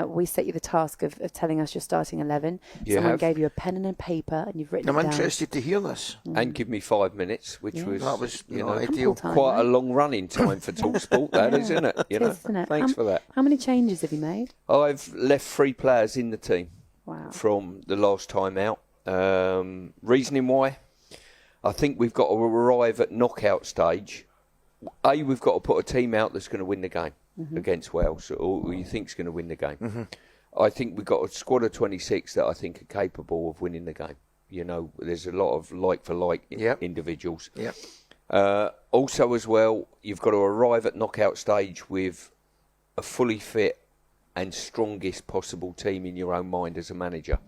We set you the task of telling us your starting 11. Someone gave you a pen and a paper, and you've written it down. I'm interested to hear this. And give me 5 minutes, which that was ideal. Time, quite right? a long running time for talkSPORT, that isn't it? Isn't it? Thanks for that. How many changes have you made? I've left 3 players in the team from the last time out. Reasoning why? I think we've got to arrive at knockout stage. We've got to put a team out that's going to win the game against Wales, or you think is going to win the game. I think we've got a squad of 26 that I think are capable of winning the game. There's a lot of like-for-like individuals. Also, as well, you've got to arrive at knockout stage with a fully fit and strongest possible team in your own mind as a manager.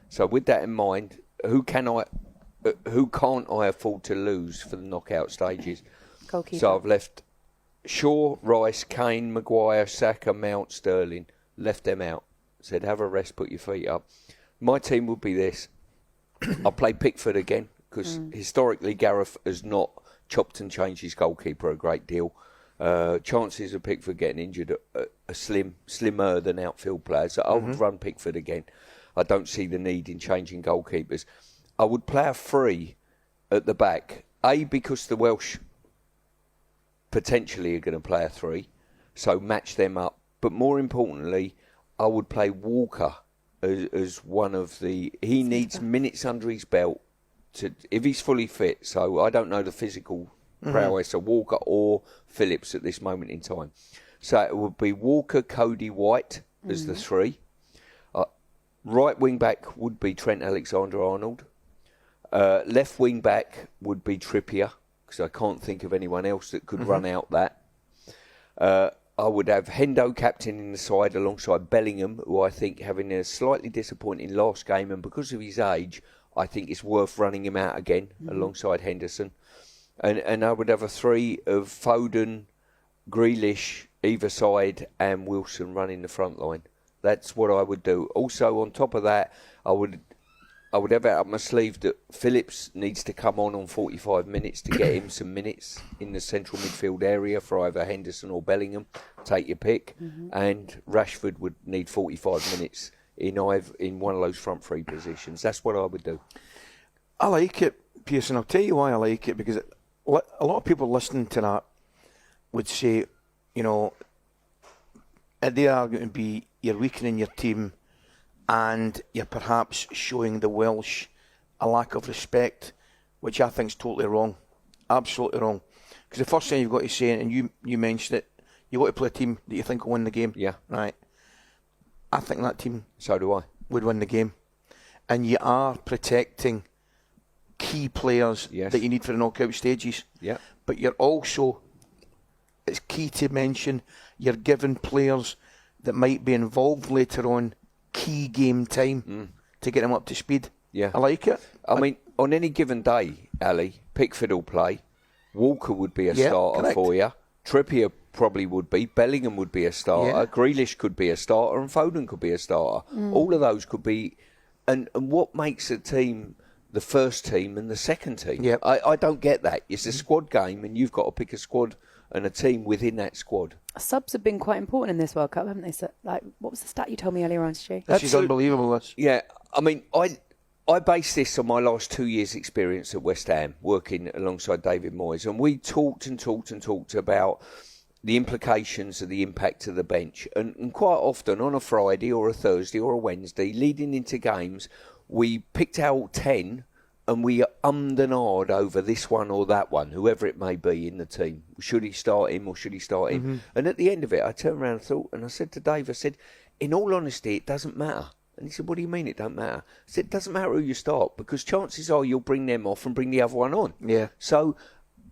So with that in mind, who can't I afford to lose for the knockout stages? Goalkeeper. So I've left Shaw, Rice, Kane, Maguire, Saka, Mount, Sterling. Left them out. Said, have a rest, put your feet up. My team would be this. I'll play Pickford again, because historically Gareth has not chopped and changed his goalkeeper a great deal. Chances of Pickford getting injured are slimmer than outfield players. So I would run Pickford again. I don't see the need in changing goalkeepers. I would play a 3 at the back. Because the Welsh potentially are going to play a 3, so match them up. But more importantly, I would play Walker as one of the... He needs minutes under his belt if he's fully fit. So I don't know the physical prowess of Walker or Phillips at this moment in time. So it would be Walker, Cody, White as the 3. Right wing back would be Trent Alexander-Arnold. Left wing back would be Trippier, because I can't think of anyone else that could run out that. I would have Hendo captain in the side alongside Bellingham, who I think having a slightly disappointing last game, and because of his age, I think it's worth running him out again alongside Henderson. And I would have a 3 of Foden, Grealish either side, and Wilson running the front line. That's what I would do. Also, on top of that, I would have it up my sleeve that Phillips needs to come on 45 minutes to get him some minutes in the central midfield area for either Henderson or Bellingham. Take your pick. And Rashford would need 45 minutes in one of those front 3 positions. That's what I would do. I like it, Pearce, and I'll tell you why I like it, because a lot of people listening to that would say, they are going to be, you're weakening your team, and you're perhaps showing the Welsh a lack of respect, which I think is totally wrong. Absolutely wrong. Because the first thing you've got to say, and you mentioned it, you've got to play a team that you think will win the game. Yeah. Right. I think that team so do I. Would win the game. And you are protecting key players that you need for the knockout stages. Yeah. But you're also, it's key to mention, you're giving players that might be involved later on key game time to get them up to speed. Yeah. I like it. I mean, on any given day, Ali, Pickford will play. Walker would be a starter for you. Trippier probably would be. Bellingham would be a starter. Yeah. Grealish could be a starter, and Foden could be a starter. All of those could be. And what makes a team the first team and the second team? Yep. I don't get that. It's a squad game, and you've got to pick a squad and a team within that squad. Subs have been quite important in this World Cup, haven't they? So, what was the stat you told me earlier on, Stu? This is unbelievable, this. Yeah, I mean, I base this on my last 2 years' experience at West Ham, working alongside David Moyes, and we talked about the implications of the impact of the bench. And quite often on a Friday or a Thursday or a Wednesday, leading into games, we picked out 10 and we ummed and ahed over this one or that one, whoever it may be in the team. Should he start him or should he start him? And at the end of it, I turned around and thought, and I said to Dave, I said, in all honesty, it doesn't matter. And he said, what do you mean it don't matter? I said, it doesn't matter who you start, because chances are you'll bring them off and bring the other one on. Yeah. So,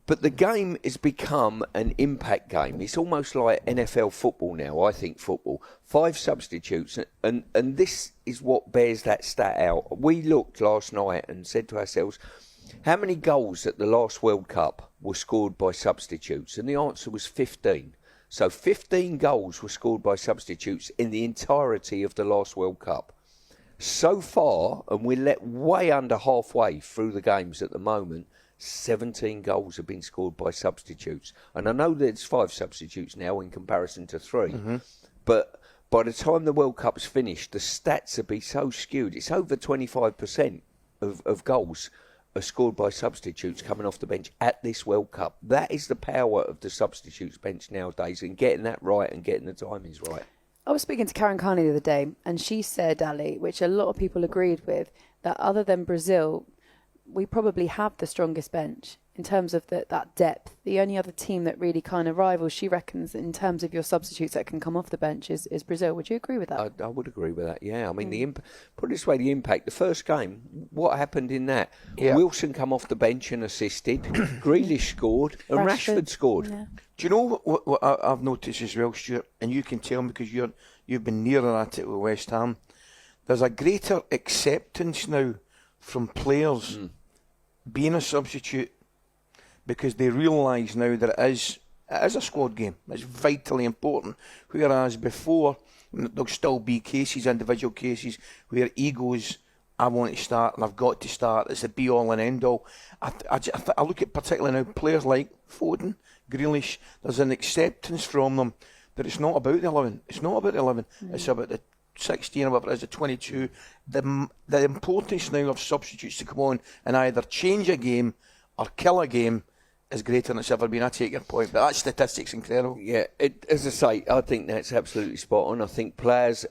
but the game has become an impact game. It's almost like NFL football now, I think football. 5 substitutes, and this is what bears that stat out. We looked last night and said to ourselves, how many goals at the last World Cup were scored by substitutes? And the answer was 15. So 15 goals were scored by substitutes in the entirety of the last World Cup. So far, and we're way under halfway through the games at the moment, 17 goals have been scored by substitutes. And I know there's 5 substitutes now in comparison to 3. But by the time the World Cup's finished, the stats will be so skewed. It's over 25% of goals are scored by substitutes coming off the bench at this World Cup. That is the power of the substitutes bench nowadays, and getting that right and getting the timings right. I was speaking to Karen Carney the other day, and she said, Ali, which a lot of people agreed with, that other than Brazil, we probably have the strongest bench in terms of that depth. The only other team that really kind of rivals, she reckons, in terms of your substitutes that can come off the bench is Brazil. Would you agree with that? I would agree with that, yeah. I mean, put it this way, the impact. The first game, what happened in that? Yeah. Wilson come off the bench and assisted. Grealish scored and Rashford scored. Yeah. Do you know what I've noticed as well, Stuart? And you can tell me because you've been nearer at it with West Ham. There's a greater acceptance now from players being a substitute, because they realise now that it is a squad game. It's vitally important. Whereas before, there'll still be cases, individual cases, where egos, I want to start and I've got to start. It's the be-all and end-all. I look at particularly now players like Foden, Grealish. There's an acceptance from them that it's not about the 11. It's not about the 11. It's about the 16 or whatever it is, the 22. The importance now of substitutes to come on and either change a game or kill a game is greater than it's ever been. I take your point, but that statistic's incredible. Yeah, as I say, I think that's absolutely spot on. I think players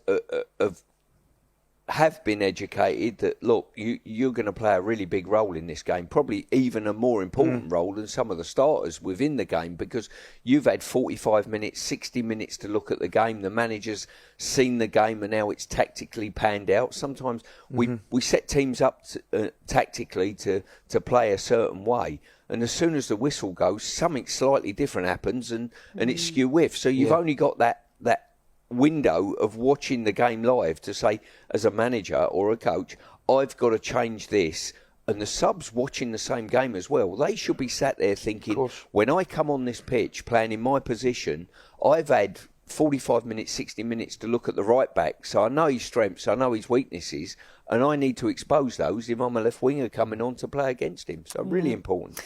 have been educated that, look, you're going to play a really big role in this game, probably even a more important role than some of the starters within the game, because you've had 45 minutes, 60 minutes to look at the game. The manager's seen the game and now it's tactically panned out. Sometimes we set teams up tactically to play a certain way, and as soon as the whistle goes, something slightly different happens and it's skew whiff. So you've only got that window of watching the game live to say, as a manager or a coach, I've got to change this. And the subs watching the same game as well, they should be sat there thinking, when I come on this pitch playing in my position, I've had 45 minutes, 60 minutes to look at the right back, so I know his strengths, I know his weaknesses, and I need to expose those if I'm a left winger coming on to play against him. So really important.